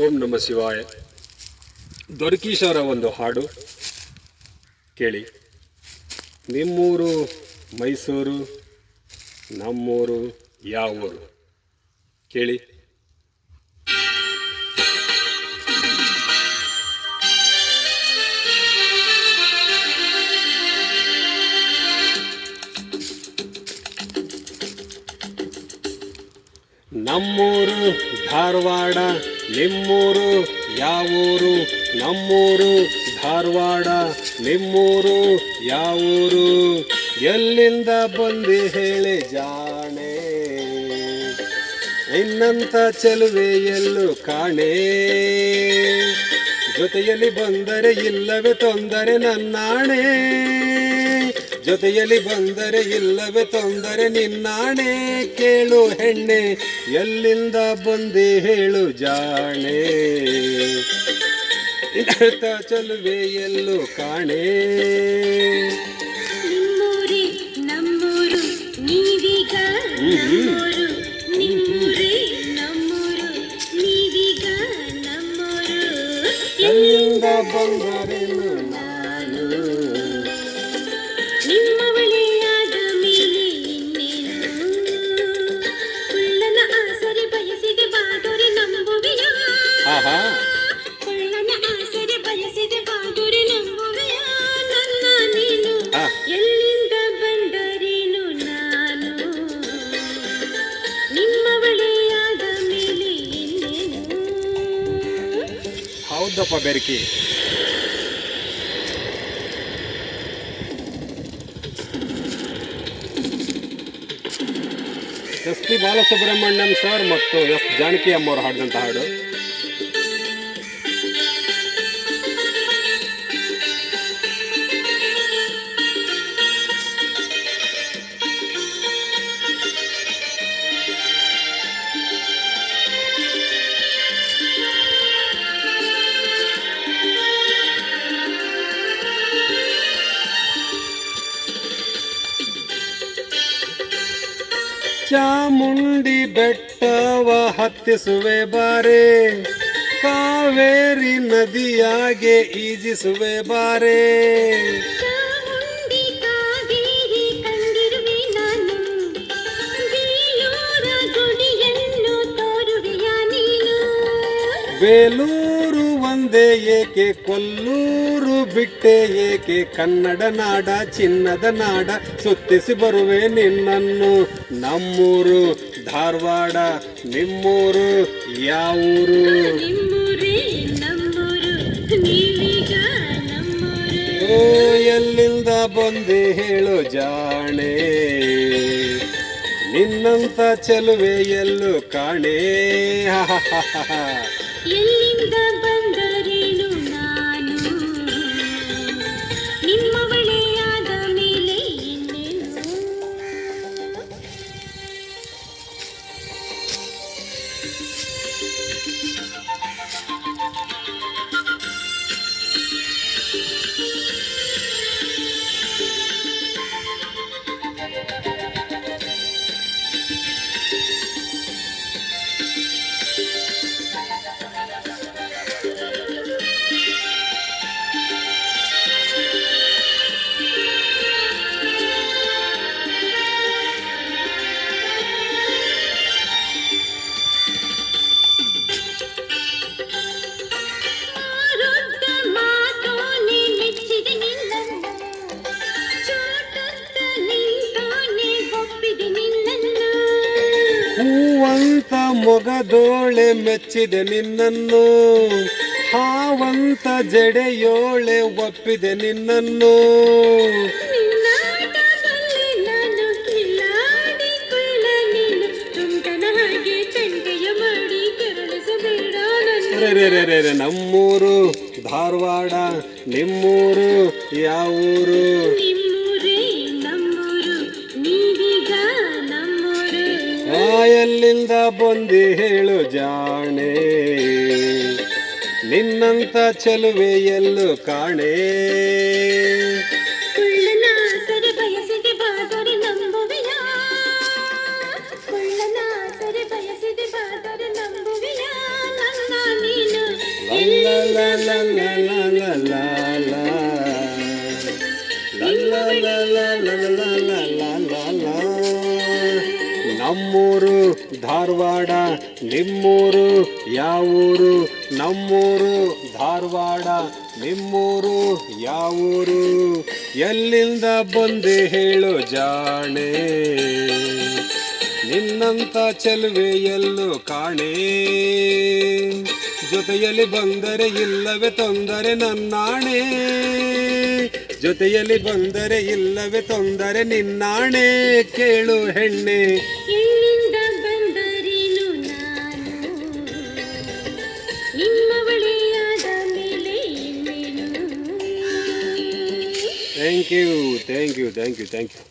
ಓಂ ನಮ ಶಿವಾಯ. ದೊರಕೀಶವರ ಒಂದು ಹಾಡು ಕೇಳಿ. ನಿಮ್ಮೂರು ಮೈಸೂರು, ನಮ್ಮೂರು ಯಾವೂರು ಕೇಳಿ. ನಮ್ಮೂರು ಧಾರವಾಡ, ನಿಮ್ಮೂರು ಯಾವೂರು? ನಮ್ಮೂರು ಧಾರವಾಡ, ನಿಮ್ಮೂರು ಯಾವೂರು? ಎಲ್ಲಿಂದ ಬಂದು ಹೇಳಿ ಜಾಣೆ, ಇನ್ನಂತ ಚೆಲುವೆ ಎಲ್ಲೂ ಕಾಣೆ. ಜೊತೆಯಲ್ಲಿ ಬಂದರೆ ಇಲ್ಲವೇ ತೊಂದರೆ ನನ್ನಾಣೆ, ಜೊತೆಯಲ್ಲಿ ಬಂದರೆ ಇಲ್ಲವೇ ತೊಂದರೆ ನಿನ್ನಾಣೆ. ಕೇಳು ಹೆಣ್ಣೆ, ಎಲ್ಲಿಂದ ಬಂದೆ ಹೇಳು ಜಾಣೆ, ಇನ್ನಂತ ಚೆಲುವೆ ಎಲ್ಲೂ ಕಾಣೆ. ನಿಮ್ಮೂರೇ ನಮ್ಮೂರು, ನೀವೀಗ ನಮ್ಮೂರು. ನಿಮ್ಮೂರೇ ನಮ್ಮೂರು, ನೀವೀಗ ನಮ್ಮೂರು. ಎಲ್ಲಿಂದ ಬಂದರೇನು ನಾನು, ನಿಮ್ಮವಳೆಯಾದ ಮೇಲೆ ಇನ್ನೇನು? ಕುಳ್ಳನ ಆಸರೆ ಬಯಸಿದೆ ಬಾದೊರೆ ನಂಬುವೆಯ, ಆಹಾ ಕುಳ್ಳನ ಆಸರೆ ಬಯಸಿದೆ ಬಾದೊರೆ ನಂಬುವೆಯ. ನನ್ನ ನೀನು ಎಲ್ಲಿಂದ ಬಂದರೇನು ನಾನು, ನಿಮ್ಮವಳೆಯಾದ ಮೇಲೆ ಇನ್ನೇನು? ಹೌದಪ್ಪ ಬೆರಕಿ. ಎಸ್ ಪಿ ಬಾಲಸುಬ್ರಹ್ಮಣ್ಯಂ ಸರ್ ಮತ್ತು ಎಸ್ ಜಾನಕಿ ಅಮ್ಮವರು ಹಾಡಿದಂಥ ಹಾಡು. ಚಾಮುಂಡಿ ಬೆಟ್ಟವ ಹತ್ತಿಸುವೆ ಬಾರೆ, ಕಾವೇರಿ ನದಿಯಾಗೆ ಈಜಿಸುವೆ ಬಾರೆ. ಚಾಮುಂಡಿ ಕಾವೇರಿ ಕಂಡಿರುವೆ ನಾನು, ಬೇಲೂರ ಗುಡಿಯನ್ನು ತೋರುವೆಯ ನೀನು. ಬೇಲೂರು ಒಂದೇ ಏಕೆ, ಕೊಲ್ಲೂರು ಬಿಟ್ಟೆ ಏಕೆ? ಕನ್ನಡ ನಾಡ ಚಿನ್ನದ ನಾಡ ಸುತ್ತಿಸಿ ಬರುವೆ ನಿನ್ನನ್ನು. ನಮ್ಮೂರು ಧಾರವಾಡ, ನಿಮ್ಮೂರು ಯಾವೂರು? ನಿಮ್ಮೂರೇ ನಮ್ಮೂರು, ನೀವೀಗ ನಮ್ಮೂರು. ಓ ಎಲ್ಲಿಂದ ಬಂದೆ ಹೇಳು ಜಾಣೆ, ನಿನ್ನಂತ ಚೆಲುವೆ ಎಲ್ಲೂ ಕಾಣೆ. ಎಲ್ಲಿಂದ ಬಂದರೇನು ನಾನು, ನಿಮ್ಮವಳೆಯಾದ ಮೇಲೆ ಇನ್ನೇನು? ಆರುದ್ದ ಮಾತೋನೆ ಮೆಚ್ಚಿದೆ ನಿನ್ನನ್ನು, ಚೋಟುತ್ತ ನಿಂತೋನೆ ಒಪ್ಪಿದೆ ನಿನ್ನನ್ನು. ಹೂವಂತ ಮೊಗದೋಳೆ ಮೆಚ್ಚಿದೆ ನಿನ್ನನ್ನು, ಹಾವಂತ ಜಡೆಯೋಳೆ ಒಪ್ಪಿದೆ ನಿನ್ನನ್ನು. ನಿನ್ನಾಟದಲ್ಲಿ ನಾನು ಕಿಲ್ಲಾಡಿಕೊಳ್ಳ ನೀನು, ತುಂಟನ ಹಾಗೆ ತಂಟೆಯ ಮಾಡಿ ಕೆರಳಿಸಬೇಡ ನನ್ನ. ನಮ್ಮೂರು ಧಾರವಾಡ, ನಿಮ್ಮೂರು ಯಾವೂರು? ನಿಮ್ಮೂರೇ ನಮ್ಮೂರು, ನೀವೀಗ ನಮ್ಮೂರು. ಎಲ್ಲಿಂದ ಬಂದಿ ಹೇಳು ಜಾಣೆ, ನಿನ್ನಂತ ಚೆಲುವೆ ಎಲ್ಲೂ ಕಾಣೆ. ಕುಳ್ಳನ ಆಸರೆ ಬಯಸಿದೆ ಬಾದೊರೆ ನಂಬುವೆಯ, ಕುಳ್ಳನ ಆಸರೆ ಬಯಸಿದೆ ಬಾದೊರೆ ನಂಬುವೆಯ. ನನ್ನ ನೀನು ಲಾ ಲಾ ಲಾ ಲಾ ಲಾ ಲಾ. ಲಾ ಲಾ ಲಾ ಲಾ ಲಾ ಲಾ ಲಾ ಲಾ ಲಾ ಲಾ. ನಮ್ಮೂರು ಧಾರವಾಡ, ನಿಮ್ಮೂರು ಯಾವೂರು? ನಮ್ಮೂರು ಧಾರವಾಡ, ನಿಮ್ಮೂರು ಯಾವೂರು? ಎಲ್ಲಿಂದ ಬಂದೆ ಹೇಳು ಜಾಣೆ, ನಿನ್ನಂತ ಚೆಲುವೆ ಎಲ್ಲೂ ಕಾಣೆ. ಜೊತೆಯಲ್ಲಿ ಬಂದರೆ ಇಲ್ಲವೇ ತೊಂದರೆ ನನ್ನಾಣೆ, ಜೊತೆಯಲ್ಲಿ ಬಂದರೆ ಇಲ್ಲವೇ ತೊಂದರೆ ನಿನ್ನಾಣೆ. ಕೇಳು ಹೆಣ್ಣೆ, ಎಲ್ಲಿಂದ ಬಂದರೇನು ನಾನು, ನಿಮ್ಮ ಬಳಿಯಾದ ಮೇಲೆ ಇನ್ನೇನು. Thank you thank you thank you thank you.